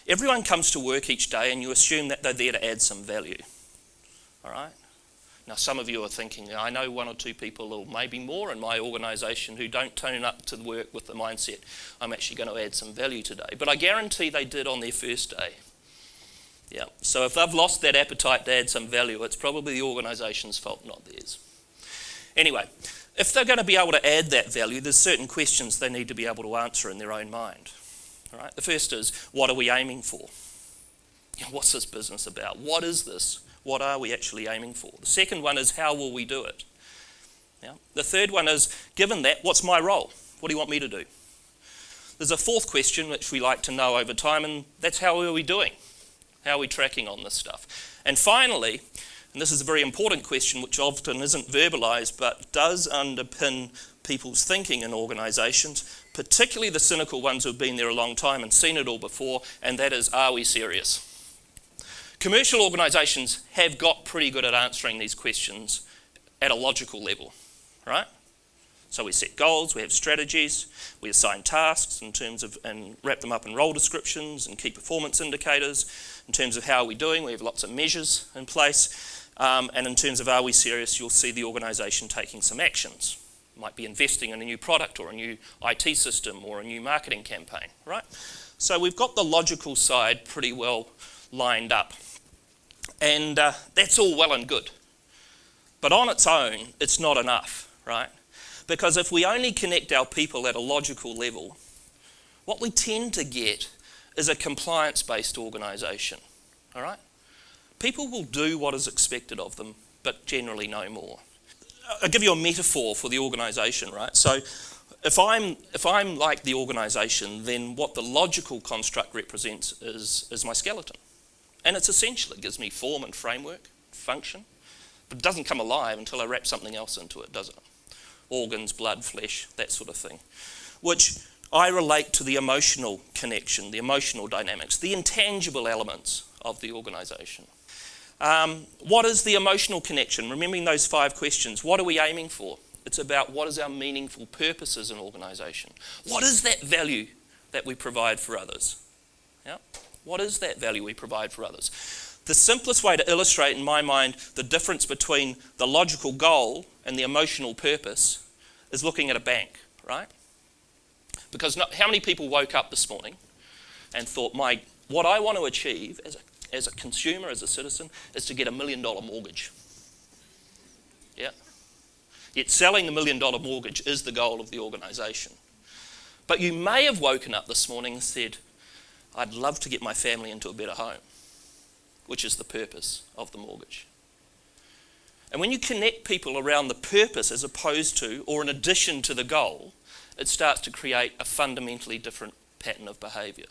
Everyone comes to work each day and you assume that they're there to add some value, all right? Now, some of you are thinking, I know one or two people, or maybe more in my organisation, who don't turn up to work with the mindset, I'm actually going to add some value today. But I guarantee they did on their first day. Yeah. So if they've lost that appetite to add some value, it's probably the organisation's fault, not theirs. Anyway, if they're going to be able to add that value, there's certain questions they need to be able to answer in their own mind. All right? The first is, what are we aiming for? What's this business about? What is this? What are we actually aiming for? The second one is, how will we do it? Yeah. The third one is, given that, what's my role? What do you want me to do? There's a fourth question which we like to know over time, and that's, how are we doing? How are we tracking on this stuff? And finally, and this is a very important question which often isn't verbalised but does underpin people's thinking in organisations, particularly the cynical ones who've been there a long time and seen it all before, and that is, are we serious? Commercial organisations have got pretty good at answering these questions at a logical level, right? So we set goals, we have strategies, we assign tasks in terms of, and wrap them up in role descriptions and key performance indicators. In terms of how are we doing, we have lots of measures in place. And in terms of are we serious, you'll see the organisation taking some actions. Might be investing in a new product or a new IT system or a new marketing campaign, right? So we've got the logical side pretty well lined up. And that's all well and good. But on its own, it's not enough, right? Because if we only connect our people at a logical level, what we tend to get is a compliance-based organisation, all right? People will do what is expected of them, but generally no more. I'll give you a metaphor for the organisation, right? So if I'm like the organisation, then what the logical construct represents is my skeleton. And it's essential. It gives me form and framework, function, but it doesn't come alive until I wrap something else into it, does it? Organs, blood, flesh, that sort of thing, which I relate to the emotional connection, the emotional dynamics, the intangible elements of the organisation. What is the emotional connection? Remembering those 5 questions, what are we aiming for? It's about what is our meaningful purpose as an organisation. What is that value that we provide for others? Yeah? What is that value we provide for others? The simplest way to illustrate, in my mind, the difference between the logical goal and the emotional purpose is looking at a bank, right? Because how many people woke up this morning and thought, what I want to achieve as a consumer, as a citizen, is to get $1 million mortgage. Yeah. Yet selling the $1 million mortgage is the goal of the organisation. But you may have woken up this morning and said, I'd love to get my family into a better home, which is the purpose of the mortgage. And when you connect people around the purpose as opposed to, or in addition to the goal, it starts to create a fundamentally different pattern of behaviour.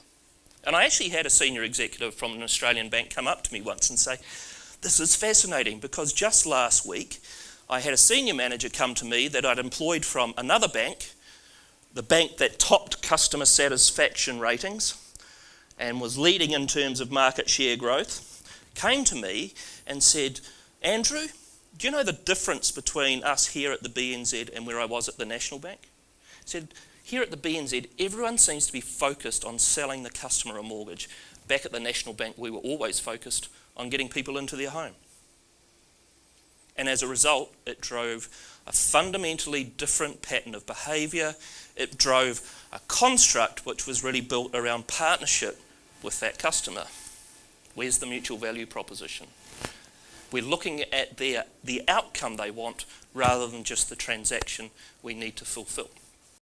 And I actually had a senior executive from an Australian bank come up to me once and say, this is fascinating because just last week I had a senior manager come to me that I'd employed from another bank, the bank that topped customer satisfaction ratings and was leading in terms of market share growth, came to me and said, Andrew, do you know the difference between us here at the BNZ and where I was at the National Bank? He said, here at the BNZ, everyone seems to be focused on selling the customer a mortgage. Back at the National Bank, we were always focused on getting people into their home. And as a result, it drove a fundamentally different pattern of behaviour. It drove a construct which was really built around partnership with that customer. Where's the mutual value proposition? We're looking at the outcome they want rather than just the transaction we need to fulfil.